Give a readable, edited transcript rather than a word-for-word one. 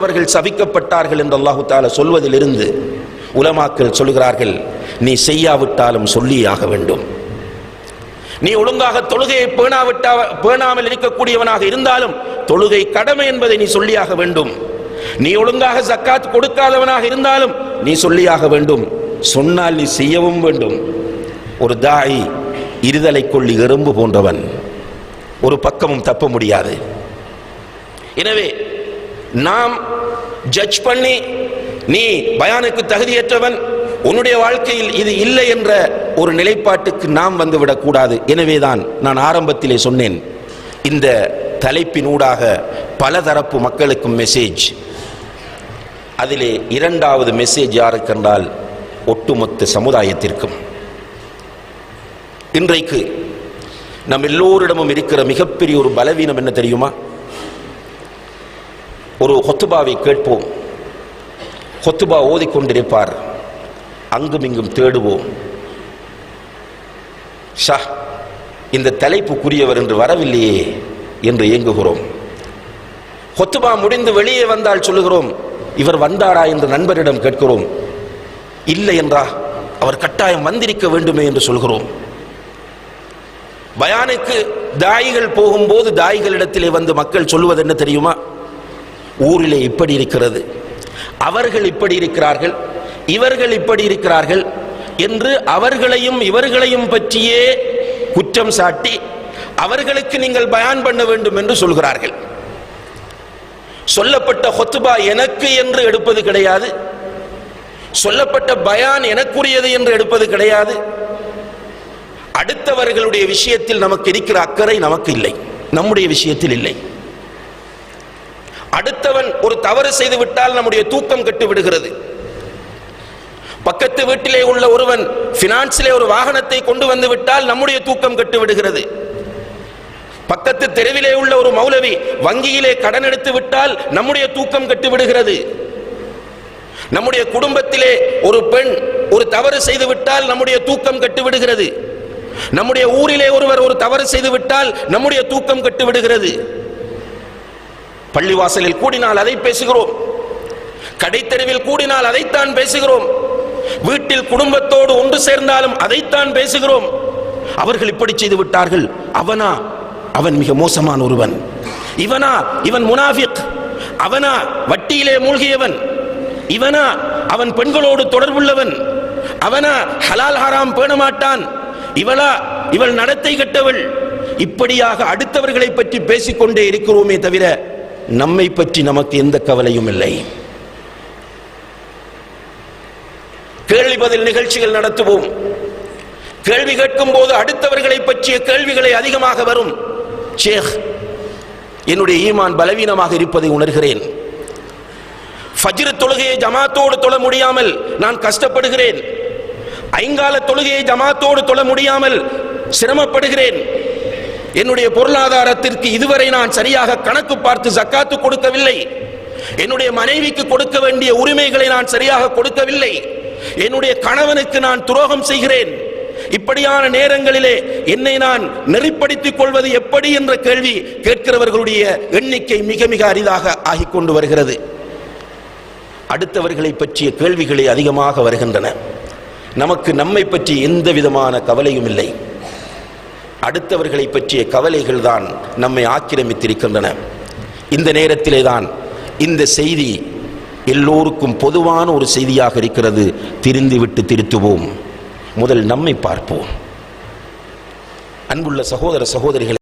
அவர்கள் சபிக்கப்பட்டார்கள் என்று அல்லாஹு தஆலா சொல்வதிலிருந்து உலமாக்கள் சொல்கிறார்கள், நீ செய்யாவிட்டாலும் சொல்லியாக வேண்டும். நீ ஒழுங்காக தொழுகையை பேணாமல் இருக்கக்கூடியவனாக இருந்தாலும் தொழுகை கடமை என்பதை நீ சொல்லியாக வேண்டும். நீ ஒழுங்காக ஜக்காத் கொடுக்காதவனாக இருந்தாலும் நீ சொல்லியாக வேண்டும். சொன்னால் நீ செய்யவும் வேண்டும். ஒரு தாயி இருதலை கொள்ளி எறும்பு போன்றவன், ஒரு பக்கமும் தப்ப முடியாது. எனவே நாம் ஜட்ஜ் பண்ணி நீ பயானுக்கு தகுதியற்றவன், உன்னுடைய வாழ்க்கையில் இது இல்லை என்ற ஒரு நிலைப்பாட்டுக்கு நாம் வந்துவிடக் கூடாது. எனவேதான் நான் ஆரம்பத்திலே சொன்னேன், இந்த தலைப்பினூடாக பலதரப்பு மக்களுக்கும் மெசேஜ். அதிலே இரண்டாவது மெசேஜ் யாருக்கென்றால் ஒட்டுமொத்த சமுதாயத்திற்கும். இன்றைக்கு நம் எல்லோரிடமும் இருக்கிற மிகப்பெரிய ஒரு பலவீனம் என்ன தெரியுமா? ஒரு ஹுத்பாவை கேட்போம், ஹுத்பா ஓதிக்கொண்டிருப்பார், அங்கும் இங்கும் தேடுவோம், ஷா இந்த தலைப்புக்குரியவர் என்று வரவில்லையே என்று ஏங்குகிறோம். ஹுத்பா முடிந்து வெளியே வந்தால் சொல்லுகிறோம், இவர் வந்தாரா என்று நண்பரிடம் கேட்கிறோம். இல்லை என்றா, அவர் கட்டாயம் வந்திருக்க வேண்டுமே என்று சொல்கிறோம். பயானுக்கு தாயிகள் போகும்போது தாயிகளிடத்திலே வந்து மக்கள் சொல்லுவது என்ன தெரியுமா? ஊரிலே இப்படி இருக்கிறது, அவர்கள் இப்படி இருக்கிறார்கள், இவர்கள் இப்படி இருக்கிறார்கள் என்று அவர்களையும் இவர்களையும் பற்றியே குற்றம் சாட்டி அவர்களுக்கு நீங்கள் பயான் பண்ண வேண்டும் என்று சொல்கிறார்கள். சொல்லப்பட்ட ஹுத்பா எனக்கு என்று எடுப்பது கிடையாது, சொல்லப்பட்ட பயான் எனக்குரியது என்று எடுப்பது கிடையாது. அடுத்தவர்களுடைய விஷயத்தில் நமக்கு இருக்கிற அக்கறை நமக்கு இல்லை, நம்முடைய விஷயத்தில் இல்லை. அடுத்தவன் ஒரு தவறு செய்து விட்டால் நம்முடைய தூக்கம் கெட்டு விடுகிறது. பக்கத்து வீட்டிலே உள்ள ஒருவன் பினான்சிலே ஒரு வாகனத்தை கொண்டு வந்து விட்டால் நம்முடைய தூக்கம் கெட்டு விடுகிறது. பக்கத்து தெருவிலே உள்ள ஒரு மௌலவி வங்கியிலே கடன் எடுத்து விட்டால் நம்முடைய தூக்கம் கெட்டு விடுகிறது. நம்முடைய குடும்பத்திலே ஒரு பெண் ஒரு தவறு செய்து விட்டால் நம்முடைய தூக்கம் கெட்டு விடுகிறது. நம்முடைய ஊரிலே ஒருவர் ஒரு தவறு செய்து விட்டால் நம்முடைய தூக்கம் கெட்டு விடுகிறது. பள்ளிவாசலில் கூடினால் அதை பேசுகிறோம், கடைத்தெருவில் கூடினால் அதைத்தான் பேசுகிறோம், வீட்டில் குடும்பத்தோடு ஒன்று சேர்ந்தாலும் அதைத்தான் பேசுகிறோம். அவர்கள் இப்படி செய்து விட்டார்கள், அவனா அவன் மிக மோசமான ஒருவன், இவனா இவன் முனாஃபிக், அவனா வட்டியிலே மூழ்கியவன், இவனா அவன் பெண்களோடு தொடர்புள்ளவன், அவனா ஹலால் ஹராம் பேண மாட்டான், இவளா இவள் நடத்தை கெட்டவள். இப்படியாக அடுத்தவர்களை பற்றி பேசிக்கொண்டே இருக்கிறோமே தவிர நம்மை பற்றி நமக்கு எந்த கவலையும் இல்லை. கேள்வி பதில் நிகழ்ச்சிகள் நடத்துவோம். கேள்வி கேட்கும் போது அடுத்தவர்களை பற்றிய கேள்விகளை அதிகமாக வரும். ஷேக், என்னுடைய ஈமான் பலவீனமாக இருப்பதை உணர்கிறேன், ஃபஜ்ர் தொழுகையை ஜமாத்தோடு தொழ முடியாமல் நான் கஷ்டப்படுகிறேன், ஐங்கால தொழுகையை ஜமாத்தோடு தொழ முடியாமல் சிரமப்படுகிறேன், என்னுடைய பொருளாதாரத்திற்கு இதுவரை நான் சரியாக கணக்கு பார்த்து ஜக்காத்து கொடுக்கவில்லை, என்னுடைய மனைவிக்கு கொடுக்க வேண்டிய உரிமைகளை நான் சரியாக கொடுக்கவில்லை, என்னுடைய கணவனுக்கு நான் துரோகம் செய்கிறேன். இப்படியான நேரங்களிலே என்னை நான் நெறிப்படுத்திக் கொள்வது எப்படி என்ற கேள்வி கேட்கிறவர்களுடைய எண்ணிக்கை மிக மிக அரிதாக ஆகிக் கொண்டு வருகிறது. அடுத்தவர்களை பற்றிய கேள்விகளே அதிகமாக வருகின்றன. நமக்கு நம்மை பற்றி எந்த விதமான கவலையும் இல்லை. அடுத்தவர்களை பற்றிய கவலைகள் தான் நம்மை ஆக்கிரமித்திருக்கின்றன. இந்த நேரத்திலே தான் இந்த செய்தி எல்லோருக்கும் பொதுவான ஒரு செய்தியாக இருக்கிறது. திருந்திவிட்டு திருத்துவோம், முதல் நம்மை பார்ப்போம். அன்புள்ள சகோதர சகோதரிகள்,